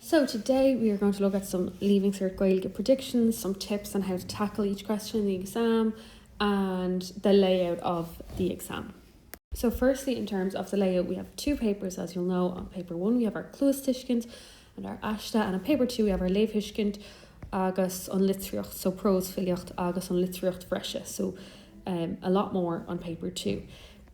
So today we are going to look at some Leaving Cert Gaeilge predictions, some tips on how to tackle each question in the exam, and the layout of the exam. So firstly, in terms of the layout, we have two papers, as you'll know. On paper 1 we have our Cluastischkint and our Ashta, and on paper 2 we have our Leibhischkint agus an Litríocht, so prose filiocht agus an Litríocht freische. So a lot more on paper 2.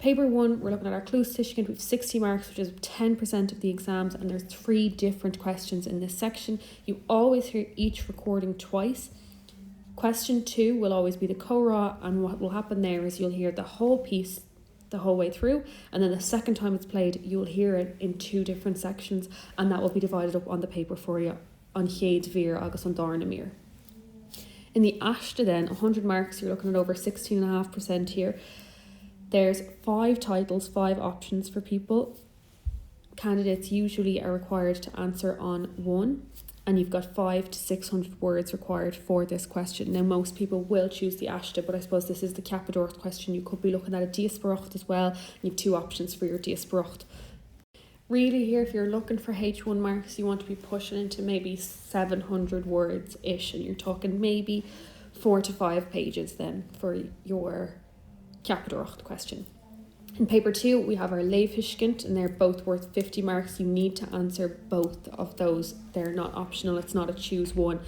Paper 1, we're looking at our Cluastischkint. We have 60 marks, which is 10% of the exams, and there's 3 different questions in this section. You always hear each recording twice. Question 2 will always be the co-raw, and what will happen there is you'll hear the whole piece the whole way through, and then the second time it's played you'll hear it in 2 different sections, and that will be divided up on the paper for you on Chéad Vír agus an Darnamir. In the Ashta then, 100 marks, you're looking at over 16.5% here. There's 5 titles, 5 options for people. Candidates usually are required to answer on 1, and you've got 500 to 600 words required for this question. Now, most people will choose the Ashta, but I suppose this is the Capadort question. You could be looking at a Diasporocht as well. You have 2 options for your Diasporocht. Really here, if you're looking for H1 marks, you want to be pushing into maybe 700 words-ish, and you're talking maybe 4 to 5 pages then for your Capadort question. In paper 2, we have our Leibhischkint, and they're both worth 50 marks. You need to answer both of those. They're not optional. It's not a choose one.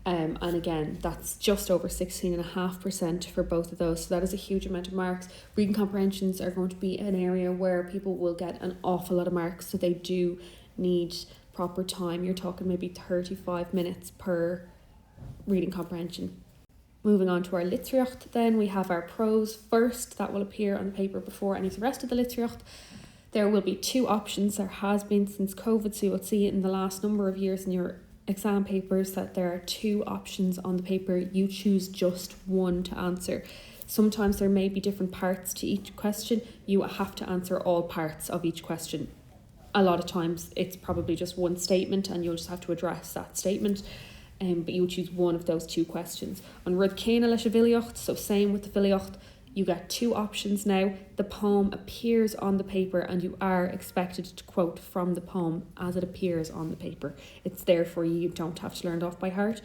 And again, that's just over 16.5% for both of those. So that is a huge amount of marks. Reading comprehensions are going to be an area where people will get an awful lot of marks. So they do need proper time. You're talking maybe 35 minutes per reading comprehension. Moving on to our Litríocht then, we have our prose first. That will appear on the paper before any of the rest of the Litríocht. There will be 2 options. There has been since COVID, so you'll see it in the last number of years in your exam papers that there are 2 options on the paper. You choose just one to answer. Sometimes there may be different parts to each question. You have to answer all parts of each question. A lot of times it's probably just one statement and you'll just have to address that statement. But you would choose one of those 2 questions. On Rud Céine leis a Bhiliocht, so same with the Bhiliocht, you get 2 options now. The poem appears on the paper and you are expected to quote from the poem as it appears on the paper. It's there for you, you don't have to learn it off by heart.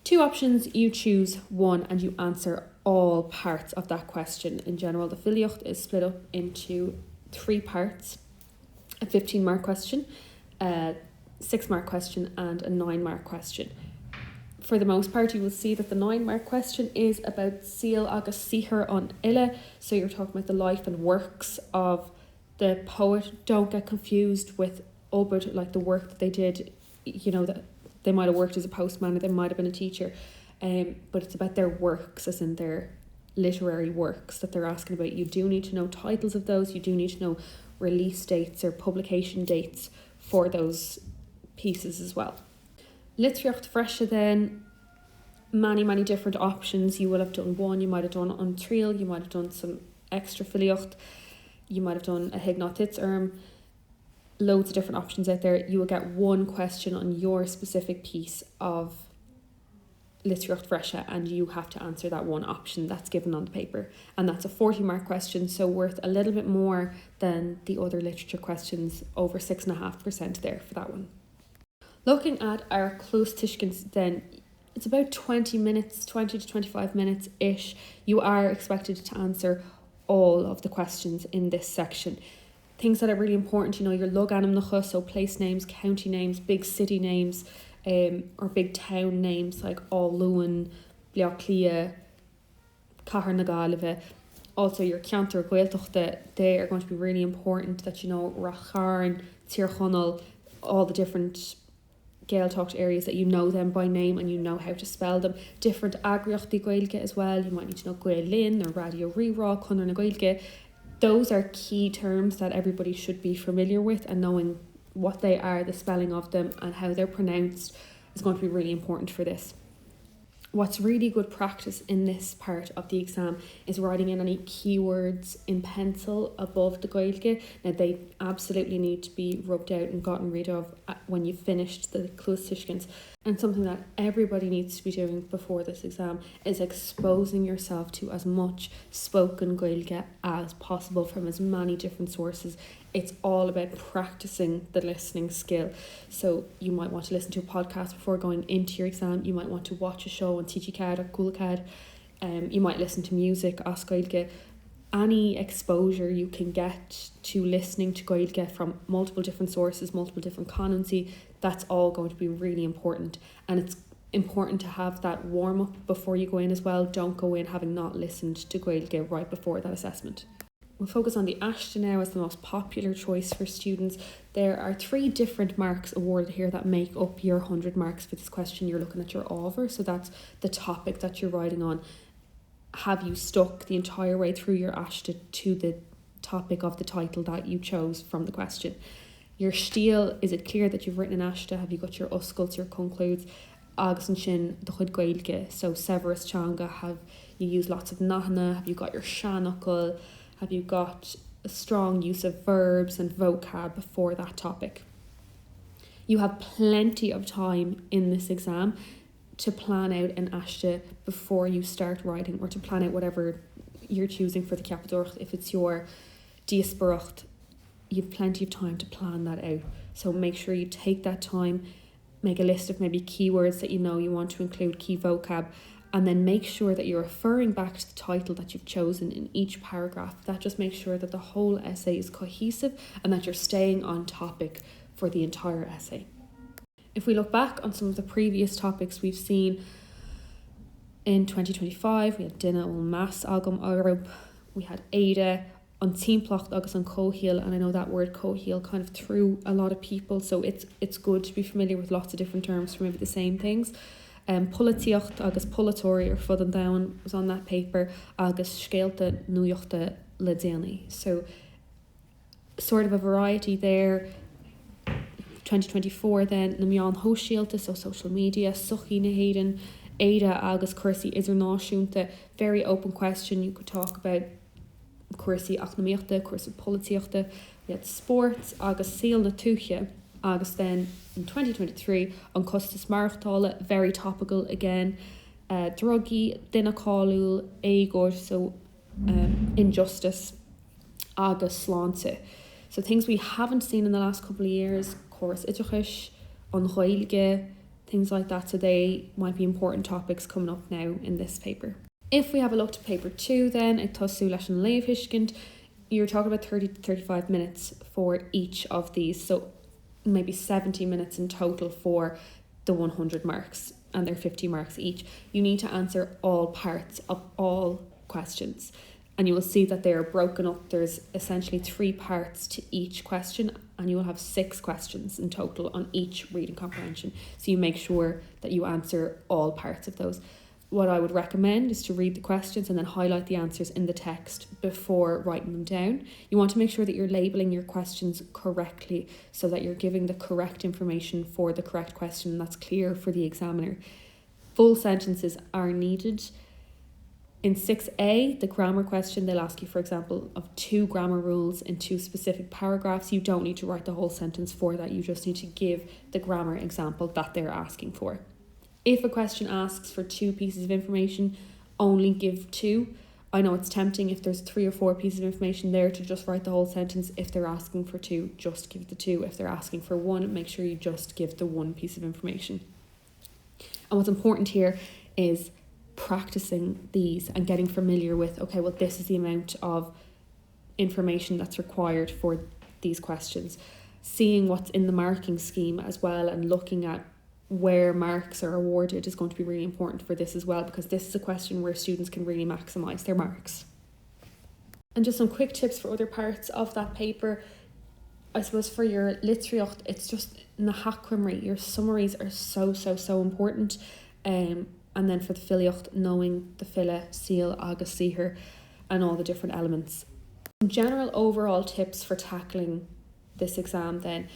2 options, you choose one and you answer all parts of that question. In general, the Bhiliocht is split up into 3 parts: a 15-mark question, 6-mark question and a 9-mark question. For the most part, you will see that the 9-mark question is about Síl agus Sihir an Ille. So you're talking about the life and works of the poet. Don't get confused with Obed, like the work that they did. You know, that they might have worked as a postman or they might have been a teacher. But it's about their works, as in their literary works that they're asking about. You do need to know titles of those. You do need to know release dates or publication dates for those pieces as well. Litríocht freische then, many different options. You will have done one, you might have done an Trial, you might have done some extra filiocht, you might have done a Hignot Titzerm, loads of different options out there. You will get one question on your specific piece of Litríocht freische and you have to answer that one option that's given on the paper, and that's a 40-mark question, so worth a little bit more than the other literature questions, over 6.5% there for that one. Looking at our Cluastischkint then, it's about 20 to 25 minutes ish. You are expected to answer all of the questions in this section. Things that are really important, you know, your Loganum Nucha, so place names, county names, big city names, or big town names like Allluin, Bleachlia, Cahar na Gailge. Also your Ceantar Gaeltachta, they are going to be really important, that you know Racharn, Tirchonal, all the different Gaeltacht areas, that you know them by name and you know how to spell them. Different Agriochtaí Gaeilge as well. You might need to know Gaelin or Radio Rírá, Conor na Gaeilge. Those are key terms that everybody should be familiar with, and knowing what they are, the spelling of them and how they're pronounced is going to be really important for this. What's really good practice in this part of the exam is writing in any keywords in pencil above the Gaeilge. Now they absolutely need to be rubbed out and gotten rid of when you've finished the Cluastischkint. And something that everybody needs to be doing before this exam is exposing yourself to as much spoken Gaeilge as possible from as many different sources. it's all about practicing the listening skill. So you might want to listen to a podcast before going into your exam. You might want to watch a show on TG or Gaeilge. You might listen to music as Gaeilge. Any exposure you can get to listening to Gaeilge from multiple different sources, multiple different conancy, that's all going to be really important. And it's important to have that warm up before you go in as well. Don't go in having not listened to Gaeilge right before that assessment. We'll focus on the Aiste now as the most popular choice for students. There are 3 different marks awarded here that make up your 100 marks for this question. You're looking at your over, so that's the topic that you're writing on. Have you stuck the entire way through your Aiste to the topic of the title that you chose from the question? Your stíl, is it clear that you've written an Aiste? Have you got your oscailt, your concludes? Agus an sin do chud Gaeilge, so severus changa, have you used lots of nachna? Have you got your seanachal? Have you got a strong use of verbs and vocab for that topic? You have plenty of time in this exam to plan out an Aiste before you start writing, or to plan out whatever you're choosing for the Ceapadúirt. If it's your Díospóireacht, you have plenty of time to plan that out. So make sure you take that time, make a list of maybe keywords that you know you want to include, key vocab, and then make sure that you're referring back to the title that you've chosen in each paragraph. That just makes sure that the whole essay is cohesive and that you're staying on topic for the entire essay. If we look back on some of the previous topics we've seen in 2025, we had Duine ó Meas Agam Eorp, we had Ada, on Timplacht agus on Cohil, and I know that word Cohil kind of threw a lot of people, so it's good to be familiar with lots of different terms for maybe the same things. Politiocht agus Polatóri or Fud and Down was on that paper, agus Scéalta Nuachta le Déanaí. So sort of a variety there. 2024 then, na Meán Hóisialta, so social media, Suchi na Héireann, Ada agus Cuirsaí Idirnáisiúnta, very open question. You could talk about Cuirsaí Eacnamaíochta, Cuirsaí Politiochta. We had sports agus Síl na Tuaithe, agus then in 2023 on Custas Marachtála, very topical again. Druggy, Duine Cáiliúil, Éigeir, so injustice, agus Sláinte. So things we haven't seen in the last couple of years, course Idreachis, on Gaeilge, things like that. So they might be important topics coming up now in this paper. If we have a look to paper 2 then, ag tosú leis an léamhhuiscint, you're talking about 30 to 35 minutes for each of these. So maybe 70 minutes in total for the 100 marks, and they're 50 marks each. You need to answer all parts of all questions, and you will see that they are broken up. There's essentially 3 parts to each question, and you will have 6 questions in total on each reading comprehension. So you make sure that you answer all parts of those. What I would recommend is to read the questions and then highlight the answers in the text before writing them down. You want to make sure that you're labelling your questions correctly so that you're giving the correct information for the correct question that's clear for the examiner. Full sentences are needed. In 6A, the grammar question, they'll ask you, for example, of 2 grammar rules in 2 specific paragraphs. You don't need to write the whole sentence for that. You just need to give the grammar example that they're asking for. If a question asks for 2 pieces of information, only give 2. I know it's tempting if there's 3 or 4 pieces of information there to just write the whole sentence. If they're asking for 2, just give the 2. If they're asking for 1, make sure you just give the 1 piece of information. And what's important here is practicing these and getting familiar with, okay, well, this is the amount of information that's required for these questions. Seeing what's in the marking scheme as well and looking at where marks are awarded is going to be really important for this as well, because this is a question where students can really maximise their marks. And just some quick tips for other parts of that paper. I suppose for your litríocht, it's just na hacrimry. Your summaries are so important. And then for the filiocht, knowing the file, seal, agus sihir, and all the different elements. Some general overall tips for tackling this exam then.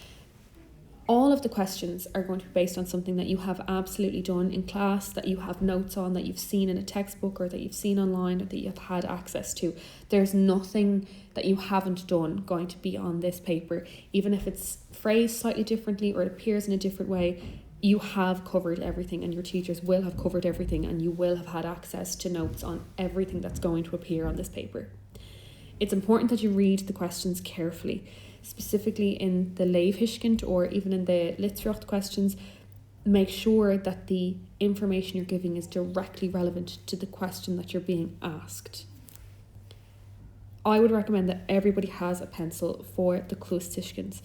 All of the questions are going to be based on something that you have absolutely done in class, that you have notes on, that you've seen in a textbook or that you've seen online or that you've had access to. There's nothing that you haven't done going to be on this paper. Even if it's phrased slightly differently or it appears in a different way, you have covered everything and your teachers will have covered everything and you will have had access to notes on everything that's going to appear on this paper. It's important that you read the questions carefully. specifically in the leibhiskend or even in the Literacht questions, make sure that the information you're giving is directly relevant to the question that you're being asked. I would recommend that everybody has a pencil for the Klustischkens.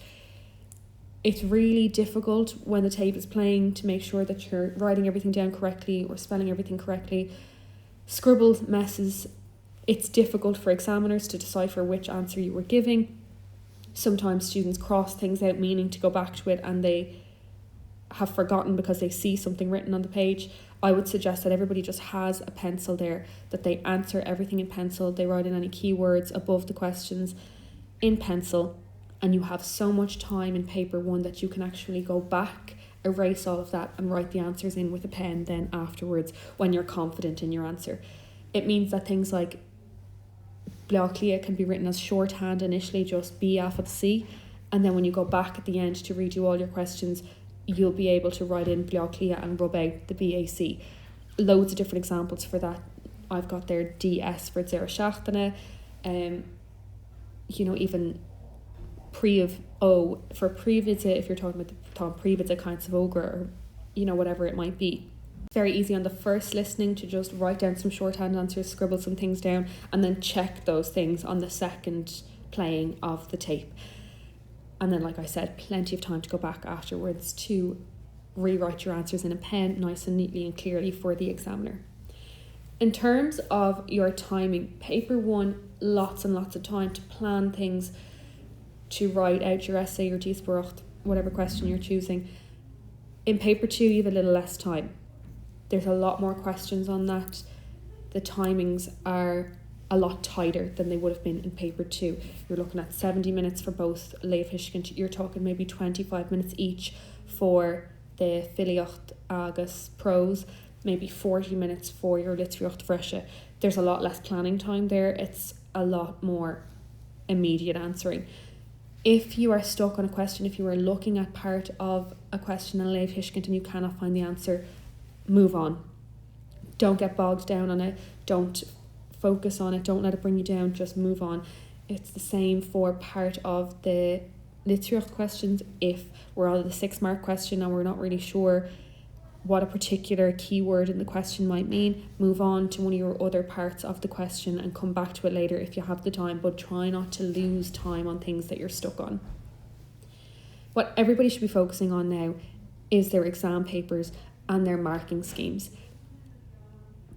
It's really difficult when the tape is playing to make sure that you're writing everything down correctly or spelling everything correctly. Scribbled messes, it's difficult for examiners to decipher which answer you were giving. Sometimes students cross things out meaning to go back to it and they have forgotten because they see something written on the page. I would suggest that everybody just has a pencil there, that they answer everything in pencil, they write in any keywords above the questions in pencil, and you have so much time in paper 1 that you can actually go back, erase all of that and write the answers in with a pen then afterwards when you're confident in your answer. It means that things like Bloklia can be written as shorthand initially, just B after the C, and then when you go back at the end to redo all your questions, you'll be able to write in Bloklia and rub out the BAC. Loads of different examples for that. I've got there DS for Zero Shachtana, even Priv O for Prividze, if you're talking about the Tom Prividze kinds of ogre, or whatever it might be. Very easy on the first listening to just write down some shorthand answers, scribble some things down, and then check those things on the second playing of the tape. And then, like I said, plenty of time to go back afterwards to rewrite your answers in a pen nice and neatly and clearly for the examiner. In terms of your timing, paper 1, lots and lots of time to plan things, to write out your essay, your Diesberacht, whatever question you're choosing. In paper 2, you have a little less time. There's a lot more questions on that. The timings are a lot tighter than they would have been in paper 2. You're looking at 70 minutes for both leibhiskend. You're talking maybe 25 minutes each for the Filiocht agus prose, maybe 40 minutes for your Literacht Freshe. There's a lot less planning time there. It's a lot more immediate answering. If you are stuck on a question, if you are looking at part of a question in leibhiskend and you cannot find the answer, move on. Don't get bogged down on it. Don't focus on it. Don't let it bring you down. Just move on. It's the same for part of the Literacht questions. If we're on the 6 mark question and we're not really sure what a particular keyword in the question might mean, move on to one of your other parts of the question and come back to it later if you have the time, but try not to lose time on things that you're stuck on. What everybody should be focusing on now is their exam papers and their marking schemes.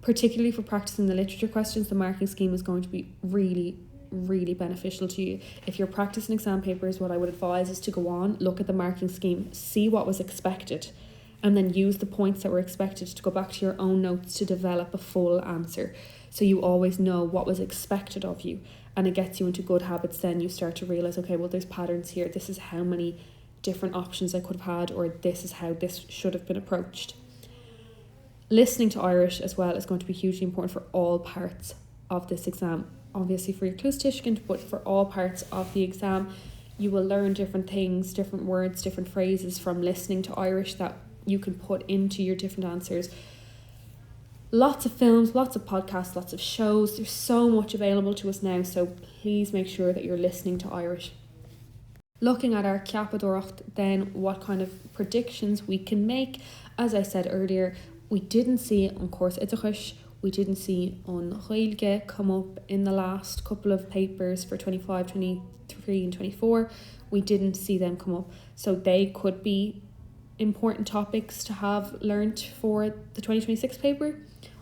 Particularly for practicing the literature questions, the marking scheme is going to be really, really beneficial to you. If you're practicing exam papers, what I would advise is to go on, look at the marking scheme, see what was expected, and then use the points that were expected to go back to your own notes to develop a full answer. So you always know what was expected of you, and it gets you into good habits. Then you start to realise, okay, well, there's patterns here. This is how many different options I could have had, or this is how this should have been approached. Listening to Irish as well is going to be hugely important for all parts of this exam. Obviously for your Klustischkend, but for all parts of the exam, you will learn different things, different words, different phrases from listening to Irish that you can put into your different answers. Lots of films, lots of podcasts, lots of shows. There's so much available to us now, so please make sure that you're listening to Irish. Looking at our Ceapadóireacht, then what kind of predictions we can make. As I said earlier, we didn't see on course Idachis, we didn't see on Gaeilge come up in the last couple of papers for 25, 23 and 24. We didn't see them come up. So they could be important topics to have learnt for the 2026 paper.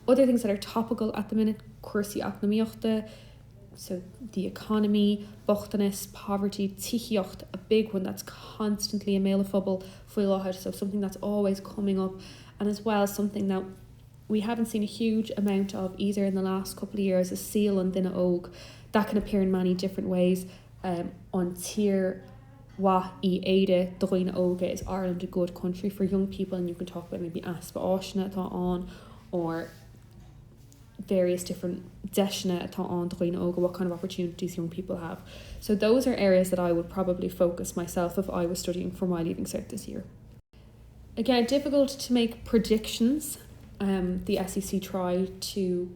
Other things that are topical at the minute, Cursi Acnamiochte, so the economy, Bochtanis, poverty, Tichiocht, a big one that's constantly a mailephobal fuilohad, so something that's always coming up, and as well something that we haven't seen a huge amount of either in the last couple of years, is seal and Dina Og. That can appear in many different ways. On tier wa I Ada, Dina Oga, is Ireland a good country for young people, and you can talk about maybe Aspa Oshna on, or various different deshna on Dina Oga, what kind of opportunities young people have. So those are areas that I would probably focus myself if I was studying for my Leaving Cert this year. Again, difficult to make predictions. The SEC try to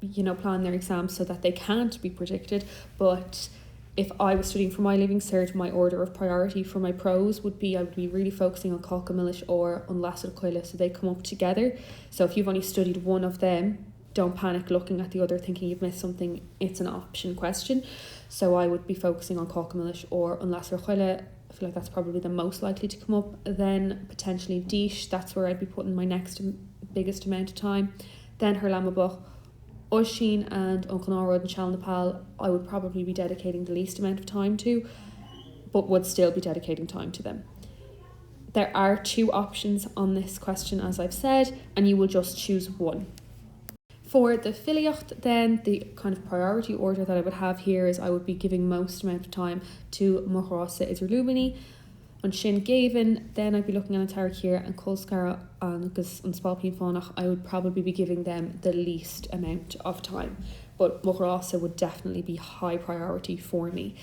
plan their exams so that they can't be predicted, but if I was studying for my Leaving Cert, my order of priority for my pros would be, I would be really focusing on Cockamilis or on Lassil Coile, so they come up together. So if you've only studied one of them, don't panic looking at the other thinking you've missed something. It's an option question. So I would be focusing on Cockamilis or on Lassil Coile. I feel like that's probably the most likely to come up. Then potentially Gaeilge, that's where I'd be putting my next biggest amount of time. Then Herlamabach, Usheen and Uncle Norwood and Shal Nepal, I would probably be dedicating the least amount of time to, but would still be dedicating time to them. There are 2 options on this question, as I've said, and you will just choose one. For the Filiocht, then, the kind of priority order that I would have here is I would be giving most amount of time to Mohrasa Iserlubini. On Shin Gavin, then I'd be looking at Tarakir and Kolskara and Spalpin Faunach. I would probably be giving them the least amount of time, but Mohrasa would definitely be high priority for me.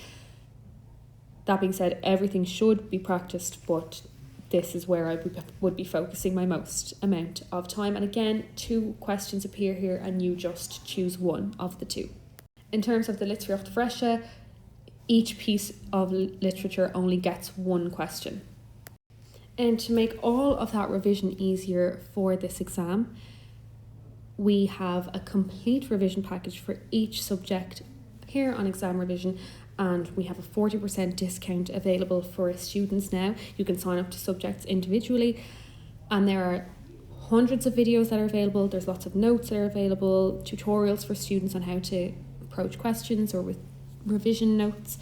That being said, everything should be practiced, but this is where I would be focusing my most amount of time. And again, 2 questions appear here and you just choose one of the 2. In terms of the Literature Fresha, each piece of literature only gets 1 question. And to make all of that revision easier for this exam, we have a complete revision package for each subject here on ExamRevision, and we have a 40% discount available for students now. You can sign up to subjects individually, and there are hundreds of videos that are available. There's lots of notes that are available, tutorials for students on how to approach questions or with revision notes.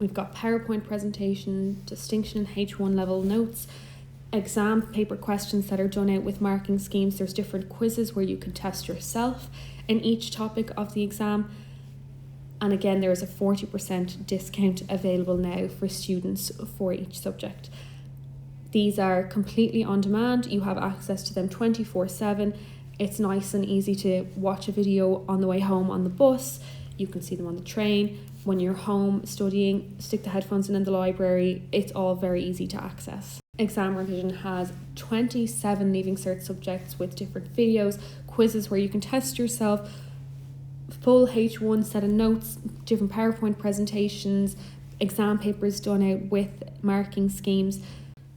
We've got PowerPoint presentation, distinction and H1 level notes, exam paper questions that are done out with marking schemes. There's different quizzes where you can test yourself in each topic of the exam. And again, there is a 40% discount available now for students for each subject. These are completely on demand. You have access to them 24/7. It's nice and easy to watch a video on the way home on the bus. You can see them on the train. When you're home studying, stick the headphones in the library. It's all very easy to access. ExamRevision has 27 Leaving Cert subjects with different videos, quizzes where you can test yourself, full H1 set of notes, different PowerPoint presentations, exam papers done out with marking schemes.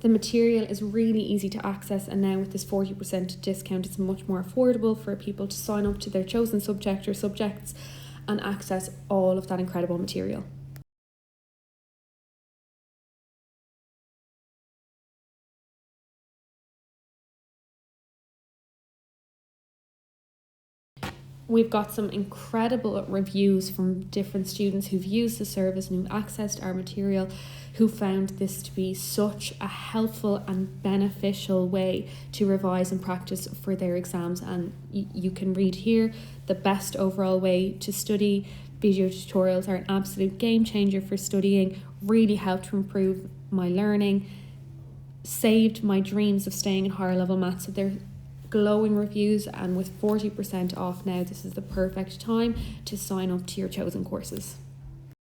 The material is really easy to access, and now with this 40% discount, it's much more affordable for people to sign up to their chosen subject or subjects and access all of that incredible material. We've got some incredible reviews from different students who've used the service and who've accessed our material, who found this to be such a helpful and beneficial way to revise and practice for their exams. And you can read here, the best overall way to study. Video tutorials are an absolute game changer for studying, really helped to improve my learning, saved my dreams of staying in higher level maths. So they're glowing reviews, and with 40% off now, this is the perfect time to sign up to your chosen courses.